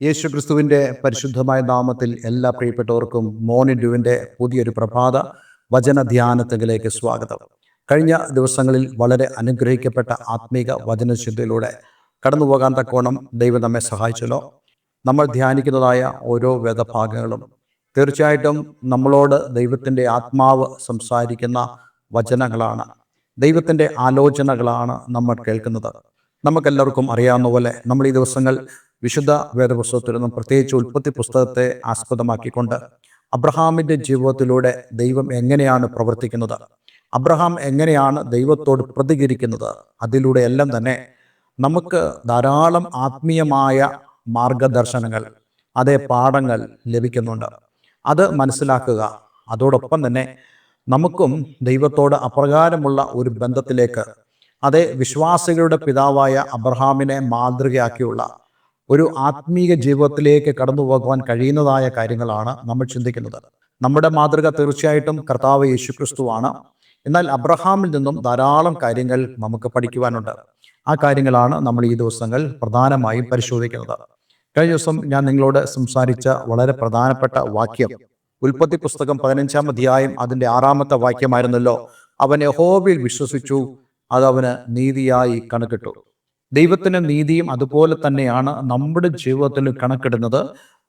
യേശുക്രിസ്തുവിൻ്റെ പരിശുദ്ധമായ നാമത്തിൽ എല്ലാ പ്രിയപ്പെട്ടവർക്കും മോർണിംഗ് ഡ്യൂവിൻ്റെ പുതിയൊരു പ്രഭാത വചന ധ്യാനത്തിലേക്ക് സ്വാഗതം. കഴിഞ്ഞ ദിവസങ്ങളിൽ വളരെ അനുഗ്രഹിക്കപ്പെട്ട ആത്മീക വചനചിന്തയിലൂടെ കടന്നു പോകാൻ തക്കോണം ദൈവം നമ്മെ സഹായിച്ചല്ലോ. നമ്മൾ ധ്യാനിക്കുന്നതായ ഓരോ വേദഭാഗങ്ങളും തീർച്ചയായിട്ടും നമ്മളോട് ദൈവത്തിൻ്റെ ആത്മാവ് സംസാരിക്കുന്ന വചനങ്ങളാണ്, ദൈവത്തിൻ്റെ ആലോചനകളാണ് നമ്മൾ കേൾക്കുന്നത്. നമുക്കെല്ലാവർക്കും അറിയാവുന്ന പോലെ നമ്മൾ ഈ ദിവസങ്ങൾ വിശുദ്ധ വേദപുസ്തകത്തിൽ നിന്നും പ്രത്യേകിച്ച് ഉൽപ്പത്തി പുസ്തകത്തെ ആസ്പദമാക്കിക്കൊണ്ട് അബ്രഹാമിൻ്റെ ജീവിതത്തിലൂടെ ദൈവം എങ്ങനെയാണ് പ്രവർത്തിക്കുന്നത്, അബ്രഹാം എങ്ങനെയാണ് ദൈവത്തോട് പ്രതികരിക്കുന്നത്, അതിലൂടെ എല്ലാം തന്നെ നമുക്ക് ധാരാളം ആത്മീയമായ മാർഗദർശനങ്ങൾ, അതേ പാഠങ്ങൾ ലഭിക്കുന്നുണ്ട്. അത് മനസ്സിലാക്കുക, അതോടൊപ്പം തന്നെ നമുക്കും ദൈവത്തോട് അപ്രകാരമുള്ള ഒരു ബന്ധത്തിലേക്ക്, അതേ വിശ്വാസികളുടെ പിതാവായ അബ്രഹാമിനെ മാതൃകയാക്കിയുള്ള ഒരു ആത്മീക ജീവിതത്തിലേക്ക് കടന്നു പോകുവാൻ കഴിയുന്നതായ കാര്യങ്ങളാണ് നമ്മൾ ചിന്തിക്കുന്നത്. നമ്മുടെ മാതൃക തീർച്ചയായിട്ടും കർത്താവ് യേശുക്രിസ്തുവാണ്. എന്നാൽ അബ്രഹാമിൽ നിന്നും ധാരാളം കാര്യങ്ങൾ നമുക്ക് പഠിക്കുവാനുണ്ട്. ആ കാര്യങ്ങളാണ് നമ്മൾ ഈ ദിവസങ്ങൾ പ്രധാനമായും പരിശോധിക്കുന്നത്. കഴിഞ്ഞ ദിവസം ഞാൻ നിങ്ങളോട് സംസാരിച്ച വളരെ പ്രധാനപ്പെട്ട വാക്യം ഉൽപ്പത്തി പുസ്തകം 15-ാം അധ്യായം അതിൻ്റെ 6-ാമത്തെ വാക്യമായിരുന്നല്ലോ. അവൻ യഹോവയിൽ വിശ്വസിച്ചു, അത് അവന് നീതിയായി കണക്കിട്ടു. ദൈവത്തിൻ്റെ നീതിയും അതുപോലെ തന്നെയാണ് നമ്മുടെ ജീവിതത്തിൽ കണക്കിടുന്നത്.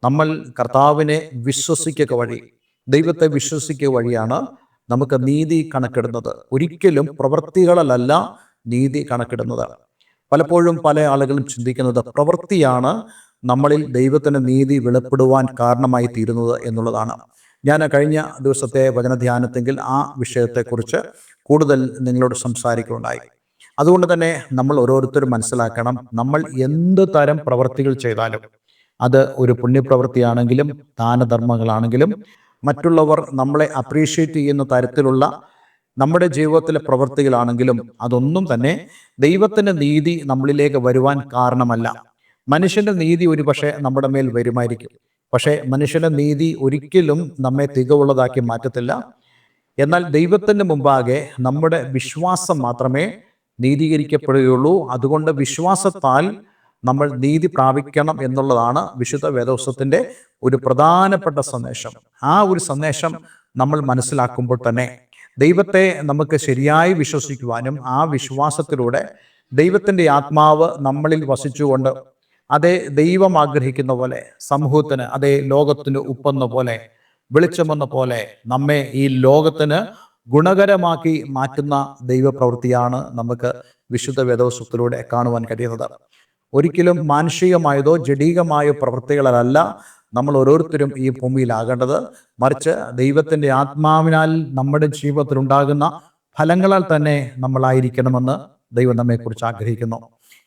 നമ്മൾ കർത്താവിനെ വിശ്വസിക്കുക വഴി, ദൈവത്തെ വിശ്വസിക്കുക വഴിയാണ് നമുക്ക് നീതി കണക്കിടുന്നത്. ഒരിക്കലും പ്രവൃത്തികളല്ല നീതി കണക്കിടുന്നത്. പലപ്പോഴും പല ആളുകളും ചിന്തിക്കുന്നത് പ്രവൃത്തിയാണ് നമ്മളിൽ ദൈവത്തിൻ്റെ നീതി വെളിപ്പെടുവാൻ കാരണമായി തീരുന്നത് എന്നുള്ളതാണ്. ഞാൻ കഴിഞ്ഞ ദിവസത്തെ വചനധ്യാനത്തെങ്കിൽ ആ വിഷയത്തെക്കുറിച്ച് കൂടുതൽ നിങ്ങളോട് സംസാരിക്കുകയുണ്ടായി. അതുകൊണ്ട് തന്നെ നമ്മൾ ഓരോരുത്തരും മനസ്സിലാക്കണം, നമ്മൾ എന്ത് തരം പ്രവൃത്തികൾ ചെയ്താലും, അത് ഒരു പുണ്യപ്രവൃത്തിയാണെങ്കിലും ദാനധർമ്മങ്ങളാണെങ്കിലും മറ്റുള്ളവർ നമ്മളെ അപ്രീഷിയേറ്റ് ചെയ്യുന്ന തരത്തിലുള്ള നമ്മുടെ ജീവിതത്തിലെ പ്രവൃത്തികളാണെങ്കിലും, അതൊന്നും തന്നെ ദൈവത്തിൻ്റെ നീതി നമ്മളിലേക്ക് വരുവാൻ കാരണമല്ല. മനുഷ്യൻ്റെ നീതി ഒരുപക്ഷെ നമ്മുടെ മേൽ വരുമായിരിക്കും, പക്ഷേ മനുഷ്യൻ്റെ നീതി ഒരിക്കലും നമ്മെ തികവുള്ളതാക്കി മാറ്റത്തില്ല. എന്നാൽ ദൈവത്തിൻ്റെ മുമ്പാകെ നമ്മുടെ വിശ്വാസം മാത്രമേ നീതീകരിക്കപ്പെടുകയുള്ളൂ. അതുകൊണ്ട് വിശ്വാസത്താൽ നമ്മൾ നീതി പ്രാപിക്കണം എന്നുള്ളതാണ് വിശുദ്ധ വേദപുസ്തകത്തിൻ്റെ ഒരു പ്രധാനപ്പെട്ട സന്ദേശം. ആ ഒരു സന്ദേശം നമ്മൾ മനസ്സിലാക്കുമ്പോൾ തന്നെ ദൈവത്തെ നമുക്ക് ശരിയായി വിശ്വസിക്കുവാനും ആ വിശ്വാസത്തിലൂടെ ദൈവത്തിൻ്റെ ആത്മാവ് നമ്മളിൽ വസിച്ചുകൊണ്ട് അതേ ദൈവം ആഗ്രഹിക്കുന്ന പോലെ സമൂഹത്തിന്, അതേ ലോകത്തിന് ഉപ്പെന്ന പോലെ വെളിച്ചമെന്ന പോലെ നമ്മെ ഈ ലോകത്തിന് ഗുണകരമാക്കി മാറ്റുന്ന ദൈവപ്രവൃത്തിയാണ് നമുക്ക് വിശുദ്ധ വേദപുസ്തകത്തിലൂടെ കാണുവാൻ കഴിയുന്നത്. ഒരിക്കലും മാനുഷികമായതോ ജഡീകമായോ പ്രവൃത്തികളല്ല നമ്മൾ ഓരോരുത്തരും ഈ ഭൂമിയിലാകേണ്ടത്, മറിച്ച് ദൈവത്തിൻ്റെ ആത്മാവിനാൽ നമ്മുടെ ജീവിതത്തിൽ ഉണ്ടാകുന്ന ഫലങ്ങളാൽ തന്നെ നമ്മളായിരിക്കണമെന്ന് ദൈവം നമ്മെക്കുറിച്ച് ആഗ്രഹിക്കുന്നു.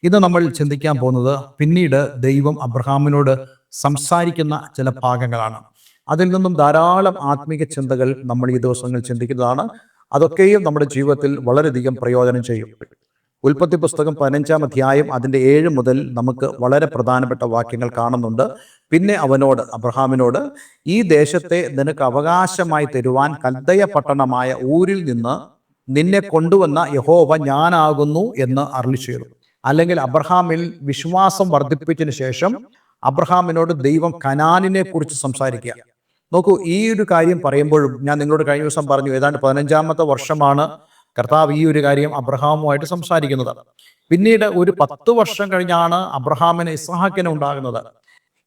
ഇത് നമ്മൾ ചിന്തിക്കാൻ പോകുന്നത് പിന്നീട് ദൈവം അബ്രഹാമിനോട് സംസാരിക്കുന്ന ചില ഭാഗങ്ങളാണ്. അതിൽ നിന്നും ധാരാളം ആത്മീക ചിന്തകൾ നമ്മൾ ഈ ദിവസങ്ങൾ ചിന്തിക്കുന്നതാണ്. അതൊക്കെയും നമ്മുടെ ജീവിതത്തിൽ വളരെയധികം പ്രയോജനം ചെയ്യും. ഉൽപ്പത്തി പുസ്തകം 15-ാം അധ്യായം അതിൻ്റെ 7 മുതൽ നമുക്ക് വളരെ പ്രധാനപ്പെട്ട വാക്യങ്ങൾ കാണുന്നുണ്ട്. പിന്നെ അവനോട്, അബ്രഹാമിനോട്, ഈ ദേശത്തെ നിനക്ക് അവകാശമായി തരുവാൻ കൽദയ പട്ടണമായ ഊരിൽ നിന്ന് നിന്നെ കൊണ്ടുവന്ന യഹോവ ഞാനാകുന്നു എന്ന് അരുളി ചെയ്തു. അല്ലെങ്കിൽ അബ്രഹാമിൽ വിശ്വാസം വർദ്ധിപ്പിച്ചതിന് ശേഷം അബ്രഹാമിനോട് ദൈവം കനാനിനെ കുറിച്ച് സംസാരിക്കുക. നോക്കൂ, ഈ ഒരു കാര്യം പറയുമ്പോഴും ഞാൻ നിങ്ങളോട് കഴിഞ്ഞ ദിവസം പറഞ്ഞു, ഏതാണ്ട് 15-ാമത്തെ വർഷമാണ് കർത്താവ് ഈ ഒരു കാര്യം അബ്രഹാമുമായിട്ട് സംസാരിക്കുന്നത്. പിന്നീട് ഒരു 10 വർഷം കഴിഞ്ഞാണ് അബ്രഹാമിന് ഇസ്ഹാക്കിന് ഉണ്ടാകുന്നത്.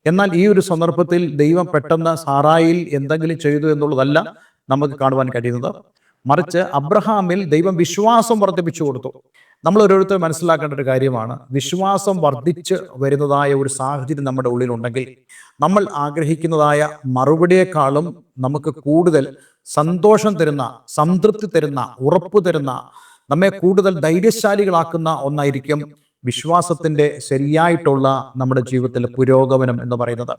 എന്നാൽ ഈ ഒരു സന്ദർഭത്തിൽ ദൈവം പെട്ടെന്ന് സാറായിൽ എന്തെങ്കിലും ചെയ്തു എന്നുള്ളതല്ല നമുക്ക് കാണുവാൻ കഴിയുന്നത്, മറിച്ച് അബ്രഹാമിൽ ദൈവം വിശ്വാസം വർദ്ധിപ്പിച്ചു കൊടുത്തു. നമ്മൾ ഓരോരുത്തരും മനസ്സിലാക്കേണ്ട ഒരു കാര്യമാണ്, വിശ്വാസം വർദ്ധിച്ച് വരുന്നതായ ഒരു സാഹചര്യം നമ്മുടെ ഉള്ളിലുണ്ടെങ്കിൽ നമ്മൾ ആഗ്രഹിക്കുന്നതായ മറുപടിയേക്കാളും നമുക്ക് കൂടുതൽ സന്തോഷം തരുന്ന, സംതൃപ്തി തരുന്ന, ഉറപ്പ് തരുന്ന, നമ്മെ കൂടുതൽ ധൈര്യശാലികളാക്കുന്ന ഒന്നായിരിക്കും വിശ്വാസത്തിൻ്റെ ശരിയായിട്ടുള്ള നമ്മുടെ ജീവിതത്തിലെ പുരോഗമനം എന്ന് പറയുന്നത്.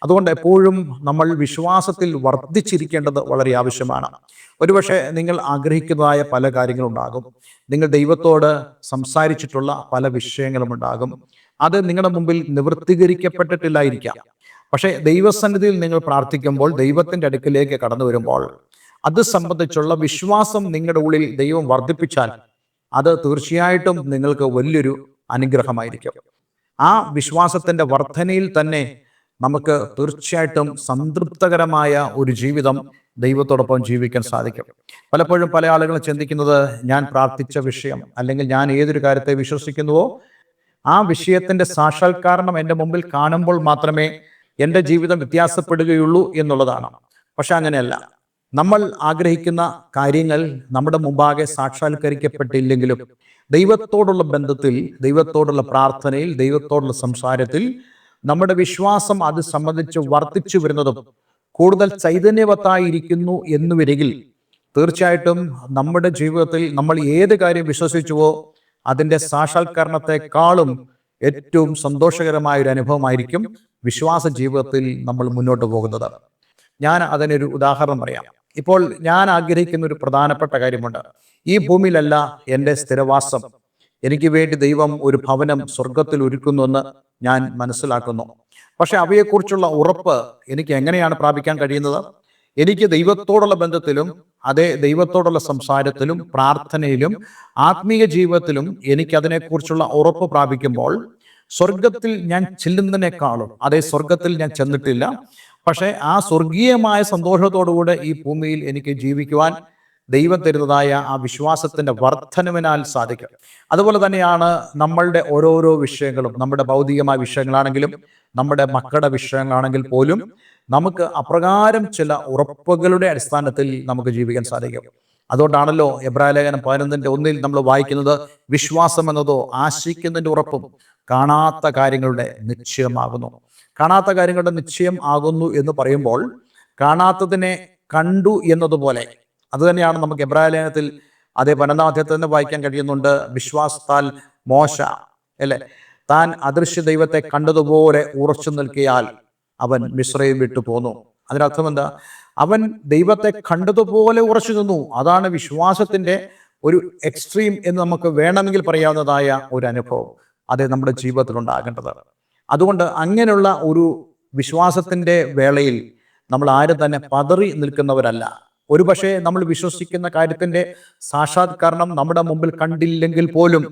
അതുകൊണ്ട് എപ്പോഴും നമ്മൾ വിശ്വാസത്തിൽ വർദ്ധിച്ചിരിക്കേണ്ടത് വളരെ ആവശ്യമാണ്. ഒരുപക്ഷെ നിങ്ങൾ ആഗ്രഹിക്കുന്നതായ പല കാര്യങ്ങളുണ്ടാകും, നിങ്ങൾ ദൈവത്തോട് സംസാരിച്ചിട്ടുള്ള പല വിഷയങ്ങളും ഉണ്ടാകും. അത് നിങ്ങളുടെ മുമ്പിൽ നിവൃത്തീകരിക്കപ്പെട്ടിട്ടില്ലായിരിക്കാം. പക്ഷേ ദൈവസന്നിധിയിൽ നിങ്ങൾ പ്രാർത്ഥിക്കുമ്പോൾ, ദൈവത്തിൻ്റെ അടുക്കിലേക്ക് കടന്നു വരുമ്പോൾ, അത് സംബന്ധിച്ചുള്ള വിശ്വാസം നിങ്ങളുടെ ഉള്ളിൽ ദൈവം വർദ്ധിപ്പിച്ചാൽ അത് തീർച്ചയായിട്ടും നിങ്ങൾക്ക് വലിയൊരു അനുഗ്രഹമായിരിക്കും. ആ വിശ്വാസത്തിൻ്റെ വർധനയിൽ തന്നെ നമുക്ക് തീർച്ചയായിട്ടും സംതൃപ്തകരമായ ഒരു ജീവിതം ദൈവത്തോടൊപ്പം ജീവിക്കാൻ സാധിക്കും. പലപ്പോഴും പല ആളുകളും ചിന്തിക്കുന്നത്, ഞാൻ പ്രാർത്ഥിച്ച വിഷയം അല്ലെങ്കിൽ ഞാൻ ഏതൊരു കാര്യത്തെ വിശ്വസിക്കുന്നുവോ ആ വിഷയത്തിന്റെ സാക്ഷാത്കാരണം എൻ്റെ മുമ്പിൽ കാണുമ്പോൾ മാത്രമേ എൻ്റെ ജീവിതം വ്യത്യാസപ്പെടുകയുള്ളൂ എന്നുള്ളതാണ്. പക്ഷെ അങ്ങനെയല്ല. നമ്മൾ ആഗ്രഹിക്കുന്ന കാര്യങ്ങൾ നമ്മുടെ മുമ്പാകെ സാക്ഷാത്കരിക്കപ്പെട്ടില്ലെങ്കിലും ദൈവത്തോടുള്ള ബന്ധത്തിൽ, ദൈവത്തോടുള്ള പ്രാർത്ഥനയിൽ, ദൈവത്തോടുള്ള സംസാരത്തിൽ നമ്മുടെ വിശ്വാസം അത് സംബന്ധിച്ച് വർദ്ധിച്ചു വരുന്നതും കൂടുതൽ ചൈതന്യവത്തായിരിക്കുന്നു എന്ന് വരികിൽ തീർച്ചയായിട്ടും നമ്മുടെ ജീവിതത്തിൽ നമ്മൾ ഏത് കാര്യം വിശ്വസിച്ചുവോ അതിൻ്റെ സാക്ഷാത്കരണത്തെക്കാളും ഏറ്റവും സന്തോഷകരമായ ഒരു അനുഭവമായിരിക്കും വിശ്വാസ ജീവിതത്തിൽ നമ്മൾ മുന്നോട്ട് പോകുന്നത്. ഞാൻ അതിനൊരു ഉദാഹരണം പറയാം. ഇപ്പോൾ ഞാൻ ആഗ്രഹിക്കുന്ന ഒരു പ്രധാനപ്പെട്ട കാര്യമുണ്ട്. ഈ ഭൂമിയിലല്ല എൻ്റെ സ്ഥിരവാസം. എനിക്ക് വേണ്ടി ദൈവം ഒരു ഭവനം സ്വർഗത്തിൽ ഒരുക്കുന്നുവെന്ന് ഞാൻ മനസ്സിലാക്കുന്നു. പക്ഷെ അവയെക്കുറിച്ചുള്ള ഉറപ്പ് എനിക്ക് എങ്ങനെയാണ് പ്രാപിക്കാൻ കഴിയുന്നത്? എനിക്ക് ദൈവത്തോടുള്ള ബന്ധത്തിലും അതേ ദൈവത്തോടുള്ള സംസാരത്തിലും പ്രാർത്ഥനയിലും ആത്മീയ ജീവിതത്തിലും എനിക്ക് അതിനെക്കുറിച്ചുള്ള ഉറപ്പ് പ്രാപിക്കുമ്പോൾ സ്വർഗത്തിൽ ഞാൻ ചെല്ലുന്നതിനേക്കാളും, അതേ സ്വർഗത്തിൽ ഞാൻ ചെന്നിട്ടില്ല, പക്ഷെ ആ സ്വർഗീയമായ സന്തോഷത്തോടുകൂടെ ഈ ഭൂമിയിൽ എനിക്ക് ജീവിക്കുവാൻ ദൈവം തരുന്നതായ ആ വിശ്വാസത്തിന്റെ വർധനവിനാൽ സാധിക്കും. അതുപോലെ തന്നെയാണ് നമ്മളുടെ ഓരോരോ വിഷയങ്ങളും, നമ്മുടെ ഭൗതികമായ വിഷയങ്ങളാണെങ്കിലും നമ്മുടെ മക്കളുടെ വിഷയങ്ങളാണെങ്കിൽ പോലും നമുക്ക് അപ്രകാരം ചില ഉറപ്പുകളുടെ അടിസ്ഥാനത്തിൽ നമുക്ക് ജീവിക്കാൻ സാധിക്കും. അതുകൊണ്ടാണല്ലോ എബ്രായലേഖനം 11:1 നമ്മൾ വായിക്കുന്നത്, വിശ്വാസം എന്നതോ ആശിക്കുന്നതിന്റെ ഉറപ്പും കാണാത്ത കാര്യങ്ങളുടെ നിശ്ചയമാകുന്നു. കാണാത്ത കാര്യങ്ങളുടെ നിശ്ചയം ആകുന്നു എന്ന് പറയുമ്പോൾ കാണാത്തതിനെ കണ്ടു എന്നതുപോലെ അത് തന്നെയാണ് നമുക്ക് എബ്രായലേഖനത്തിൽ അതേ 12-ാം അധ്യായത്തിൽ തന്നെ വായിക്കാൻ കഴിയുന്നുണ്ട്. വിശ്വാസത്താൽ മോശ അല്ലെ താൻ അദൃശ്യ ദൈവത്തെ കണ്ടതുപോലെ ഉറച്ചു നിൽക്കിയാൽ അവൻ മിസ്രയീം വിട്ടു പോന്നു. അതിനർത്ഥം എന്താ? അവൻ ദൈവത്തെ കണ്ടതുപോലെ ഉറച്ചു നിന്നു. അതാണ് വിശ്വാസത്തിന്റെ ഒരു എക്സ്ട്രീം എന്ന് നമുക്ക് വേണമെങ്കിൽ പറയാവുന്നതായ ഒരു അനുഭവം അത് നമ്മുടെ ജീവിതത്തിൽ ഉണ്ടാകേണ്ടത്. അതുകൊണ്ട് അങ്ങനെയുള്ള ഒരു വിശ്വാസത്തിന്റെ വേളയിൽ നമ്മൾ ആരും തന്നെ പതറി നിൽക്കുന്നവരല്ല. ഒരുപക്ഷെ നമ്മൾ വിശ്വസിക്കുന്ന കാര്യത്തിന്റെ സാക്ഷാത്കരണം നമ്മുടെ മുമ്പിൽ കണ്ടില്ലെങ്കിൽ പോലും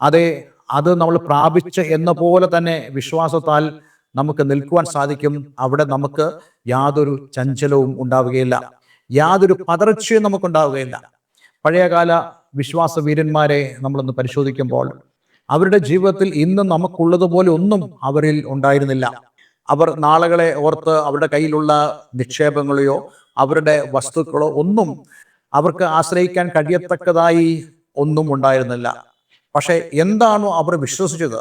അത് നമ്മൾ പ്രാപിച്ച എന്ന പോലെ തന്നെ വിശ്വാസത്താൽ നമുക്ക് നിൽക്കുവാൻ സാധിക്കും. അവിടെ നമുക്ക് യാതൊരു ചഞ്ചലവും ഉണ്ടാവുകയില്ല, യാതൊരു പതർച്ചയും നമുക്കുണ്ടാവുകയില്ല. പഴയകാല വിശ്വാസ വീരന്മാരെ നമ്മളൊന്ന് പരിശോധിക്കുമ്പോൾ അവരുടെ ജീവിതത്തിൽ ഇന്ന് നമുക്കുള്ളതുപോലെ ഒന്നും അവരിൽ ഉണ്ടായിരുന്നില്ല. അവർ നാളുകളെ ഓർത്ത് അവരുടെ കയ്യിലുള്ള നിക്ഷേപങ്ങളെയോ അവരുടെ വസ്തുക്കളോ ഒന്നും അവർക്ക് ആശ്രയിക്കാൻ കഴിയത്തക്കതായി ഒന്നും ഉണ്ടായിരുന്നില്ല. പക്ഷെ എന്താണോ അവർ വിശ്വസിച്ചത്,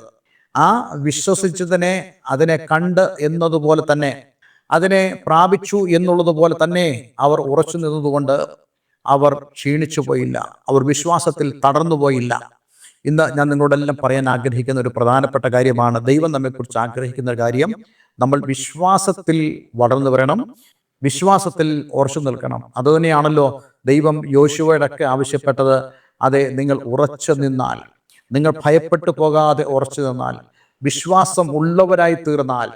ആ വിശ്വസിച്ചതിനെ, അതിനെ കണ്ട് എന്നതുപോലെ തന്നെ അതിനെ പ്രാപിച്ചു എന്നുള്ളതുപോലെ തന്നെ അവർ ഉറച്ചു നിന്നതുകൊണ്ട് അവർ ക്ഷീണിച്ചു പോയില്ല, അവർ വിശ്വാസത്തിൽ തളർന്നു പോയില്ല. ഇന്ന് ഞാൻ നിങ്ങളോടെല്ലാം പറയാൻ ആഗ്രഹിക്കുന്ന ഒരു പ്രധാനപ്പെട്ട കാര്യമാണ്, ദൈവം നമ്മെക്കുറിച്ച് ആഗ്രഹിക്കുന്ന കാര്യം നമ്മൾ വിശ്വാസത്തിൽ വളർന്നു വരണം, വിശ്വാസത്തിൽ ഉറച്ചു നിൽക്കണം. അതുതന്നെയാണല്ലോ ദൈവം യോശുവയോടൊക്കെ ആവശ്യപ്പെട്ടത്. അതെ, നിങ്ങൾ ഉറച്ചു നിന്നാൽ, നിങ്ങൾ ഭയപ്പെട്ടു പോകാതെ ഉറച്ചു നിന്നാൽ, വിശ്വാസം ഉള്ളവരായി തീർന്നാൽ,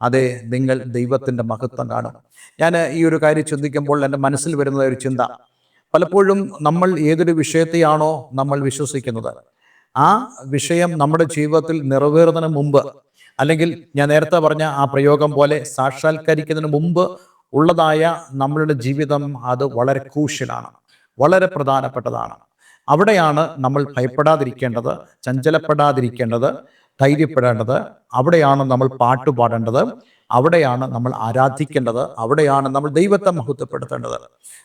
അതെ, നിങ്ങൾ ദൈവത്തിന്റെ മഹത്വം കാണും. ഞാൻ ഈ ഒരു കാര്യം ചിന്തിക്കുമ്പോൾ എൻ്റെ മനസ്സിൽ വരുന്ന ഒരു ചിന്ത, പലപ്പോഴും നമ്മൾ ഏതൊരു വിഷയത്തെയാണോ നമ്മൾ വിശ്വസിക്കുന്നത്, ആ വിഷയം നമ്മുടെ ജീവിതത്തിൽ നിറവേറുന്നതിന് മുമ്പ്, അല്ലെങ്കിൽ ഞാൻ നേരത്തെ പറഞ്ഞ ആ പ്രയോഗം പോലെ സാക്ഷാത്കരിക്കുന്നതിന് മുമ്പ് ഉള്ളതായ നമ്മളുടെ ജീവിതം അത് വളരെ ക്രൂഷ്യലാണ്, വളരെ പ്രധാനപ്പെട്ടതാണ്. അവിടെയാണ് നമ്മൾ ഭയപ്പെടാതിരിക്കേണ്ടത്, ചഞ്ചലപ്പെടാതിരിക്കേണ്ടത്, ധൈര്യപ്പെടേണ്ടത്. അവിടെയാണ് നമ്മൾ പാട്ടുപാടേണ്ടത്, അവിടെയാണ് നമ്മൾ ആരാധിക്കേണ്ടത്, അവിടെയാണ് നമ്മൾ ദൈവത്തെ മഹത്വപ്പെടുത്തേണ്ടത്.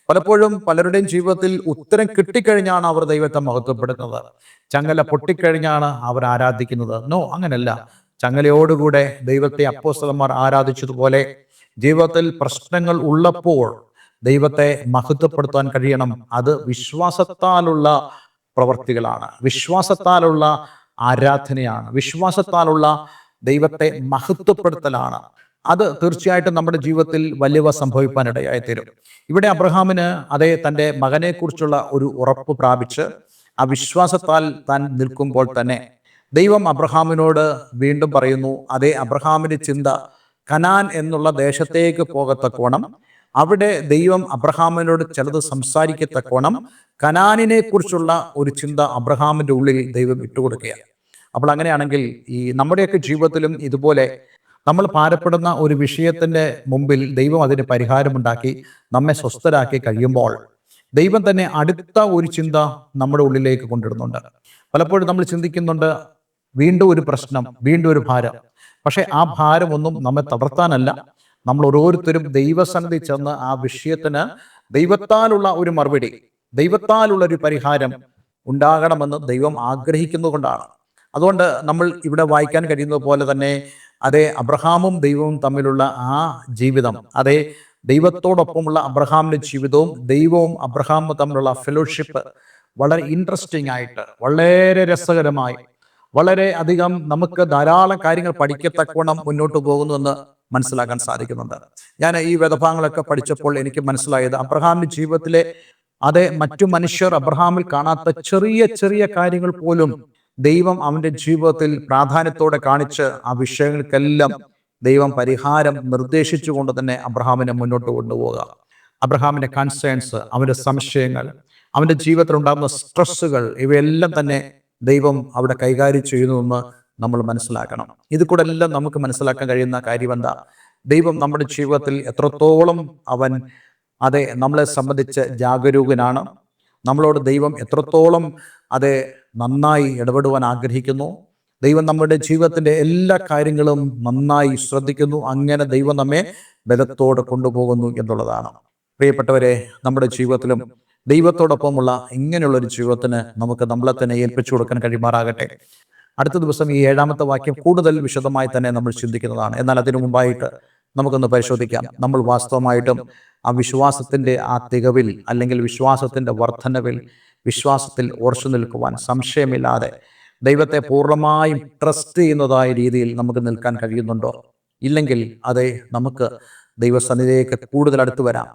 പലപ്പോഴും പലരുടെയും ജീവിതത്തിൽ ഉത്തരം കിട്ടിക്കഴിഞ്ഞാണ് അവർ ദൈവത്തെ മഹത്വപ്പെടുത്തുന്നത്, ചങ്ങല പൊട്ടിക്കഴിഞ്ഞാണ് അവർ ആരാധിക്കുന്നത്. നോ, അങ്ങനെയല്ല. ചങ്ങലയോടുകൂടെ ദൈവത്തെ അപ്പോസ്തലന്മാർ ആരാധിച്ചതുപോലെ ജീവിതത്തിൽ പ്രശ്നങ്ങൾ ഉള്ളപ്പോൾ ദൈവത്തെ മഹത്വപ്പെടുത്താൻ കഴിയണം. അത് വിശ്വാസത്താലുള്ള പ്രവർത്തികളാണ്, വിശ്വാസത്താലുള്ള ആരാധനയാണ്, വിശ്വാസത്താലുള്ള ദൈവത്തെ മഹത്വപ്പെടുത്തലാണ്. അത് തീർച്ചയായിട്ടും നമ്മുടെ ജീവിതത്തിൽ വലിയവ സംഭവിക്കാനിടയായി തീരും. ഇവിടെ അബ്രഹാമിന് അതേ തൻ്റെ മകനെക്കുറിച്ചുള്ള ഒരു ഉറപ്പ് പ്രാപിച്ച് ആ വിശ്വാസത്താൽ താൻ നിൽക്കുമ്പോൾ തന്നെ ദൈവം അബ്രഹാമിനോട് വീണ്ടും പറയുന്നു, അതേ, അബ്രഹാമിന്റെ ചിന്ത കനാൻ എന്നുള്ള ദേശത്തേക്ക് പോകത്തക്കോണം, അവിടെ ദൈവം അബ്രഹാമിനോട് ചിലത് സംസാരിക്കത്തക്കോണം കനാനിനെ കുറിച്ചുള്ള ഒരു ചിന്ത അബ്രഹാമിന്റെ ഉള്ളിൽ ദൈവം ഇട്ടുകൊടുക്കുകയാണ്. അപ്പോൾ അങ്ങനെയാണെങ്കിൽ ഈ നമ്മുടെയൊക്കെ ജീവിതത്തിലും ഇതുപോലെ നമ്മൾ ഭാരപ്പെടുന്ന ഒരു വിഷയത്തിൻ്റെ മുമ്പിൽ ദൈവം അതിന് പരിഹാരമുണ്ടാക്കി നമ്മെ സ്വസ്ഥരാക്കി കഴിയുമ്പോൾ ദൈവം തന്നെ അടുത്ത ഒരു ചിന്ത നമ്മുടെ ഉള്ളിലേക്ക് കൊണ്ടിടുന്നുണ്ട്. പലപ്പോഴും നമ്മൾ ചിന്തിക്കുന്നുണ്ട്, വീണ്ടും ഒരു പ്രശ്നം, വീണ്ടും ഒരു ഭാരം. പക്ഷേ ആ ഭാരമൊന്നും നമ്മെ തളർത്താനല്ല. നമ്മൾ ഓരോരുത്തരും ദൈവസന്നിധി ചെന്ന് ആ വിഷയത്തിന് ദൈവത്താലുള്ള ഒരു മറുപടി, ദൈവത്താലുള്ള ഒരു പരിഹാരം ഉണ്ടാകണമെന്ന് ദൈവം ആഗ്രഹിക്കുന്നതുകൊണ്ടാണ്. അതുകൊണ്ട് നമ്മൾ ഇവിടെ വായിക്കാൻ കഴിയുന്നത് പോലെ തന്നെ അതേ അബ്രഹാമും ദൈവവും തമ്മിലുള്ള ആ ജീവിതം, അതേ ദൈവത്തോടൊപ്പമുള്ള അബ്രഹാമിൻ്റെ ജീവിതവും ദൈവവും അബ്രഹാമും തമ്മിലുള്ള ഫെലോഷിപ്പ് വളരെ ഇൻട്രസ്റ്റിംഗ് ആയിട്ട്, വളരെ രസകരമായി, വളരെ അധികം നമുക്ക് ധാരാളം കാര്യങ്ങൾ പഠിക്കത്തക്കവണ്ണം മുന്നോട്ട് പോകുന്നുവെന്ന് മനസ്സിലാക്കാൻ സാധിക്കുന്നുണ്ട്. ഞാൻ ഈ വേദഭാഗങ്ങളൊക്കെ പഠിച്ചപ്പോൾ എനിക്ക് മനസ്സിലായത്, അബ്രഹാമിൻ്റെ ജീവിതത്തിലെ അതേ മറ്റു മനുഷ്യർ അബ്രഹാമിൽ കാണാത്ത ചെറിയ ചെറിയ കാര്യങ്ങൾ പോലും ദൈവം അവൻ്റെ ജീവിതത്തിൽ പ്രാധാന്യത്തോടെ കാണിച്ച് ആ വിഷയങ്ങൾക്കെല്ലാം ദൈവം പരിഹാരം നിർദ്ദേശിച്ചുകൊണ്ട് തന്നെ അബ്രഹാമിനെ മുന്നോട്ട് കൊണ്ടുപോകുക. അബ്രഹാമിൻ്റെ കൺസേൺസ്, അവൻ്റെ സംശയങ്ങൾ, അവൻ്റെ ജീവിതത്തിൽ ഉണ്ടാകുന്ന സ്ട്രെസ്സുകൾ, ഇവയെല്ലാം തന്നെ ദൈവം അവിടെ കൈകാര്യം ചെയ്യുന്നുവെന്ന് നമ്മൾ മനസ്സിലാക്കണം. ഇത് കൂടെ എല്ലാം നമുക്ക് മനസ്സിലാക്കാൻ കഴിയുന്ന കാര്യം എന്താ? ദൈവം നമ്മുടെ ജീവിതത്തിൽ എത്രത്തോളം അവൻ അതെ നമ്മളെ സംബന്ധിച്ച് ജാഗരൂകനാണ്, നമ്മളോട് ദൈവം എത്രത്തോളം അതെ നന്നായി ഇടപെടുവാൻ ആഗ്രഹിക്കുന്നു, ദൈവം നമ്മുടെ ജീവിതത്തിൻ്റെ എല്ലാ കാര്യങ്ങളും നന്നായി ശ്രദ്ധിക്കുന്നു. അങ്ങനെ ദൈവം നമ്മെ ബലത്തോടെ കൊണ്ടുപോകുന്നു എന്നുള്ളതാണ്. പ്രിയപ്പെട്ടവരെ, നമ്മുടെ ജീവിതത്തിലും ദൈവത്തോടൊപ്പമുള്ള ഇങ്ങനെയുള്ളൊരു ജീവിതത്തിന് നമുക്ക് നമ്മളെ തന്നെ ഏൽപ്പിച്ചു കൊടുക്കാൻ കഴിയുമാറാകട്ടെ. അടുത്ത ദിവസം ഈ 7-ാമത്തെ വാക്യം കൂടുതൽ വിശദമായി തന്നെ നമ്മൾ ചിന്തിക്കുന്നതാണ്. എന്നാൽ അതിനു മുമ്പായിട്ട് നമുക്കൊന്ന് പരിശോധിക്കാം. നമ്മൾ വാസ്തവമായിട്ടും ആ വിശ്വാസത്തിൻ്റെ ആ തികവിൽ, അല്ലെങ്കിൽ വിശ്വാസത്തിൻ്റെ വർധനവിൽ, വിശ്വാസത്തിൽ ഉറച്ചു നിൽക്കുവാൻ സംശയമില്ലാതെ ദൈവത്തെ പൂർണ്ണമായും ട്രസ്റ്റ് ചെയ്യുന്നതായ രീതിയിൽ നമുക്ക് നിൽക്കാൻ കഴിയുന്നുണ്ടോ? ഇല്ലെങ്കിൽ അതെ, നമുക്ക് ദൈവസന്നിധിയിലേക്ക് കൂടുതൽ അടുത്ത് വരാം.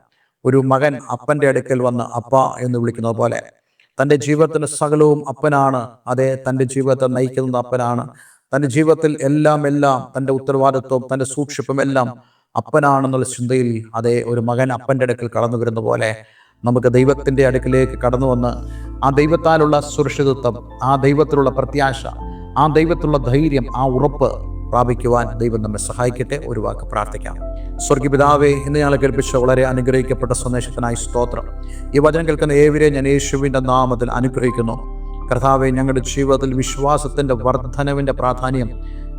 ഒരു മകൻ അപ്പൻ്റെ അടുക്കൽ വന്ന് അപ്പ എന്ന് വിളിക്കുന്നത് പോലെ തൻ്റെ ജീവിതത്തിൻ്റെ സകലവും അപ്പനാണ്. അതേ, തൻ്റെ ജീവിതത്തെ നയിക്കുന്നത് അപ്പനാണ്. തൻ്റെ ജീവിതത്തിൽ എല്ലാം തൻ്റെ ഉത്തരവാദിത്വം, തൻ്റെ സൂക്ഷിപ്പും എല്ലാം അപ്പനാണെന്നുള്ള ചിന്തയിൽ അതേ ഒരു മകൻ അപ്പൻ്റെ അടുക്കൽ കടന്നു വരുന്ന പോലെ നമുക്ക് ദൈവത്തിൻ്റെ അടുക്കിലേക്ക് കടന്നു വന്ന് ആ ദൈവത്താലുള്ള സുരക്ഷിതത്വം, ആ ദൈവത്തിലുള്ള പ്രത്യാശ, ആ ദൈവത്തിലുള്ള ധൈര്യം, ആ ഉറപ്പ് പ്രാപിക്കുവാൻ ദൈവം നമ്മെ സഹായിക്കട്ടെ. ഒരു വാക്ക് പ്രാർത്ഥിക്കാം. സ്വർഗ്ഗപിതാവേ, ഇന്ന് ഞങ്ങളെ കേൾപ്പിച്ച വളരെ അനുഗ്രഹിക്കപ്പെട്ട സന്ദേശത്തിനായി സ്തോത്രം. ഈ വചനം കേൾക്കുന്ന ഏവരെ ഞാൻ യേശുവിൻ്റെ നാമത്തിൽ അനുഗ്രഹിക്കുന്നു. കർത്താവേ, ഞങ്ങളുടെ ജീവിതത്തിൽ വിശ്വാസത്തിൻ്റെ വർധനവിൻ്റെ പ്രാധാന്യം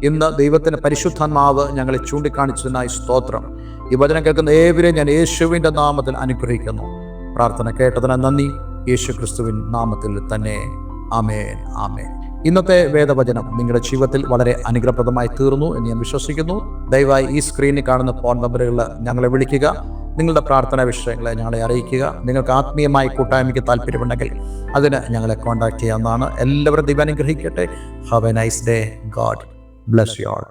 ഇന്ന് ദൈവത്തിൻ്റെ പരിശുദ്ധാത്മാവ് ഞങ്ങളെ ചൂണ്ടിക്കാണിച്ചതിനായി സ്തോത്രം. ഈ വചനം കേൾക്കുന്ന ഏവരെ ഞാൻ യേശുവിൻ്റെ നാമത്തിൽ അനുഗ്രഹിക്കുന്നു. പ്രാർത്ഥന കേട്ടതിന് നന്ദി. യേശു ക്രിസ്തുവിൻ നാമത്തിൽ തന്നെ. ആമേൻ, ആമേൻ. ഇന്നത്തെ വേദവചനം നിങ്ങളുടെ ജീവിതത്തിൽ വളരെ അനുഗ്രഹപ്രദമായി തീർന്നു എന്ന് ഞാൻ വിശ്വസിക്കുന്നു. ദയവായി ഈ സ്ക്രീനിൽ കാണുന്ന ഫോൺ നമ്പറുകളിൽ ഞങ്ങളെ വിളിക്കുക. നിങ്ങളുടെ പ്രാർത്ഥനാ വിഷയങ്ങളെ ഞങ്ങളെ അറിയിക്കുക. നിങ്ങൾക്ക് ആത്മീയമായി കൂട്ടായ്മയ്ക്ക് താല്പര്യമുണ്ടെങ്കിൽ അതിന് ഞങ്ങളെ കോൺടാക്ട് ചെയ്യാവുന്നതാണ്. എല്ലാവരും ദൈവം അനുഗ്രഹിക്കട്ടെ. Have A nice day. God bless you all.